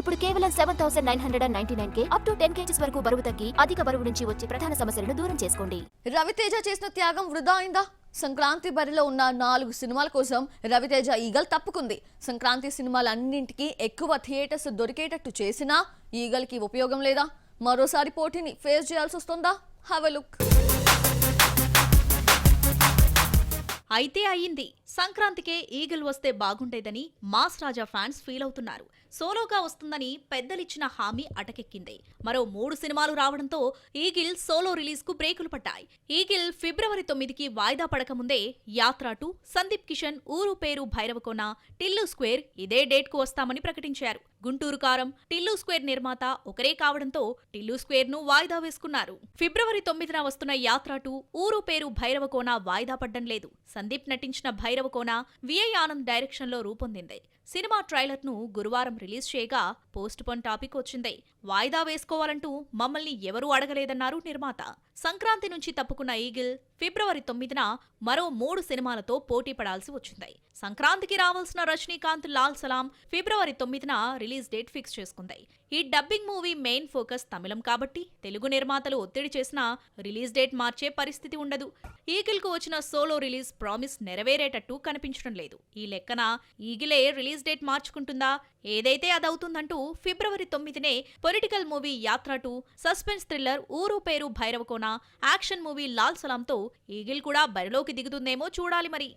ఇప్పుడు కేవలం 7,999K up to 10 kgs వరకు బరువు తగ్గి అధిక బరువు నుంచి వచ్చే ప్రధాన సమస్యలను దూరం చేసుకోండి. రవితేజ చేసిన త్యాగం వృధా అయిందా? సంక్రాంతి బరిలో ఉన్న 4 సినిమాల కోసం రవితేజ ఈగల్ తప్పుకుంది. సంక్రాంతి సినిమాలన్నింటికి ఎక్కువ థియేటర్స్ దొరికేటట్టు చేసినా ఈగల్ కి ఉపయోగం లేదా? మరోసారి పోటీని ఫేస్ చేయాల్సి వస్తుందా? Have a look. అయితే అయ్యింది. సంక్రాంతికే ఈగిల్ వస్తే బాగుండేదని మాస్ రాజా ఫ్యాన్స్ ఫీల్ అవుతున్నారు. సోలోగా వస్తుందని పెద్దలిచ్చిన హామీ అటకెక్కింది. మరో 3 సినిమాలు రావడంతో ఈగిల్ సోలో రిలీజ్ కు బ్రేకులు పడ్డాయి. ఈగిల్ ఫిబ్రవరి 9కి వాయిదా పడకముందే యాత్ర 2, సందీప్ కిషన్ ఊరు పేరు భైరవకోన, టిల్లు స్క్వేర్ ఇదే డేట్ కు వస్తామని ప్రకటించారు. గుంటూరు కారం, టిల్లు స్క్వేర్ నిర్మాత ఒకరే కావడంతో టిల్లు స్క్వేర్ ను వాయిదా వేసుకున్నారు. ఫిబ్రవరి 9న వస్తున్న యాత్ర 2 ఊరు పేరు భైరవకోన వాయిదా పడ్డం లేదు. సందీప్ నటించిన భైరవకోన విఐ ఆనంద్ డైరెక్షన్ లో రూపొందింది. సినిమా ట్రైలర్ ను గురువారం రిలీజ్ చేయగా పోస్ట్ పోన్ టాపిక్ వచ్చింది. వాయిదా వేసుకోవాలంటూ మమ్మల్ని ఎవరూ అడగలేదన్నారు నిర్మాత. సంక్రాంతి నుంచి తప్పుకున్న ఈగిల్ ఫిబ్రవరి 9న మరో 3 సినిమాలతో పోటీ పడాల్సి వచ్చింది. సంక్రాంతికి రావాల్సిన రజనీకాంత్ లాల్ సలాం ఫిబ్రవరి 9న రిలీజ్ డేట్ ఫిక్స్ చేసుకుంది. ఈ డబ్బింగ్ మూవీ మెయిన్ ఫోకస్ తమిళం కాబట్టి తెలుగు నిర్మాతలు ఒత్తిడి చేసినా రిలీజ్ డేట్ మార్చే పరిస్థితి ఉండదు. ఈగిల్ కు వచ్చిన సోలో రిలీజ్ ప్రామిస్ నెరవేరేటట్టు కనిపించడం లేదు. ఈ లెక్కన ఈగిలే రిలీజ్ డేట్ మార్చుకుంటుందా? ఏదైతే అదవుతుందంటూ ఫిబ్రవరి 9నే పొలిటికల్ మూవీ యాత్ర 2, సస్పెన్స్ థ్రిల్లర్ ఊరు పేరు భైరవకోన, యాక్షన్ మూవీ లాల్ సలాంతో ఈగిల్ కూడా బరిలోకి దిగుతుందేమో చూడాలి మరి.